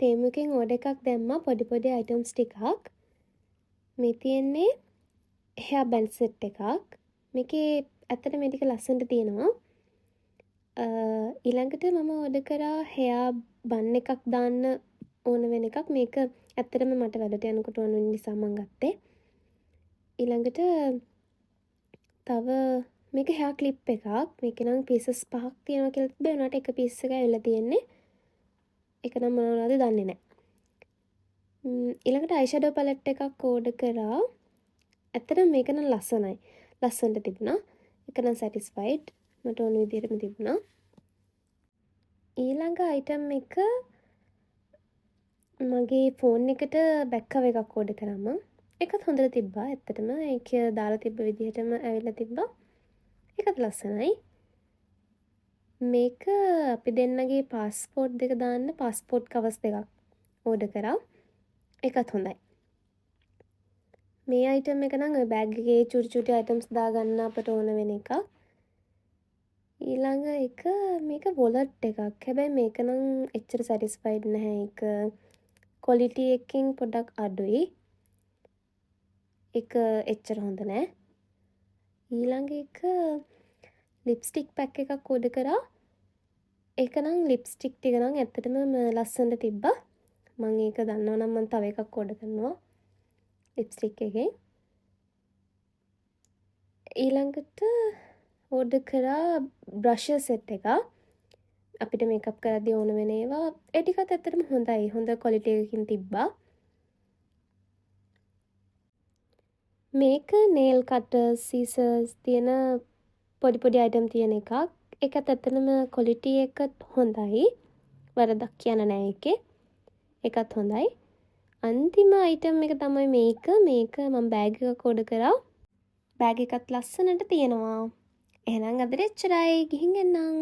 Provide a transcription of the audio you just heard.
තේමුකෙන් order එකක් දැම්මා පොඩි පොඩි අයිටම්ස් ටිකක්. මේ තියෙන්නේ හෙයා බැන්ඩ් සෙට් එකක්. මේකේ ඇත්තට මේ ටික ලස්සනට තියෙනවා. ඊළඟට මම ඕඩර් කරා හෙයා බන් එකක් දාන්න ඕන වෙන එකක්. මේක ඇත්තටම මට වැඩට යනකොට ඕන වෙන නිසා මම ගත්තේ. ඊළඟට තව මේක හෙයා ක්ලිප් එකක්. මේකේ නම් පීසස් 5ක් තියෙනවා කියලා තිබ්බේ. උනාට එක පීස් එකයි ඇවිල්ලා තියෙන්නේ. ඒක නම් මොනවද දන්නේ නැහැ. ඊළඟට අයිෂැඩෝ පැලට් එකක් ඕඩර් කරා. ඇත්තටම මේක නම් ලස්සනයි. ලස්සනට තිබුණා. ඒක නම් සැටිස්ෆයිඩ්. මට ඕන විදිහටම තිබුණා. ඊළඟ අයිටම් එක මගේ ෆෝන් එකට බැක් කවර් එකක් ඕඩර් කරා මම. ඒකත් හොඳට තිබ්බා. ඇත්තටම ඒක දාලා තිබ්බ විදිහටම ඇවිල්ලා තිබ්බා. ඒකත් ලස්සනයි. මේක අපි දෙන්නගේ පාස්පෝර්ට් දෙක දාන්න පාස්පෝර්ට් කවර්ස් දෙකක් ඕඩර් කරා. ඒකත් හොඳයි. මේ අයිටම් එක නම් ඔය බෑග් එකේ චුටි චුටි අයිටම්ස් දාගන්න අපට ඕන වෙන එකක්. ඊළඟ එක මේක වොලට් එකක්. හැබැයි මේක නම් එච්චර සැටිස්ෆයිඩ් නැහැ. ඒක ක්වොලිටි එකකින් පොඩ්ඩක් අඩුයි. ඒක එච්චර හොඳ නැහැ. ඊළඟ එක ලිප්ස්ටික් පැක් එකක් ඕඩර් කරා. ඒක නම් ලිප්ස්ටික් ටික නම් ඇත්තටම ලස්සනට තිබ්බා. මම ඒක දන්නවා නම් මම තව එකක් ඕඩර් කරනවා. ලිප්ස්ටික් එකෙන්. ඊළඟට ඕඩර් කරා බ්‍රෂර් සෙට් එකක්. අපිට මේකප් කරද්දී ඕන වෙන ඒවා. ඒ ටිකත් ඇත්තටම හොඳයි. හොඳ ක්වොලිටි එකකින් තිබ්බා. මේක නේල් කටර්ස්, සීසර්ස් තියෙන පොඩි පොඩි අයිටම් තියෙන එකක්. ඒකත් ඇත්තටම ක්වොලිටි එකත් හොඳයි. වරදක් කියන්න නෑ ඒකේ. ඒකත් හොඳයි. අන්තිම අයිටම් එක තමයි මේක. මේක මම බෑග් එකක් ඕඩර් කරා. බෑග් එකත් ලස්සනට තියෙනවා. එහෙනම් අදට එච්චරයි. ගිහින් එන්නම්.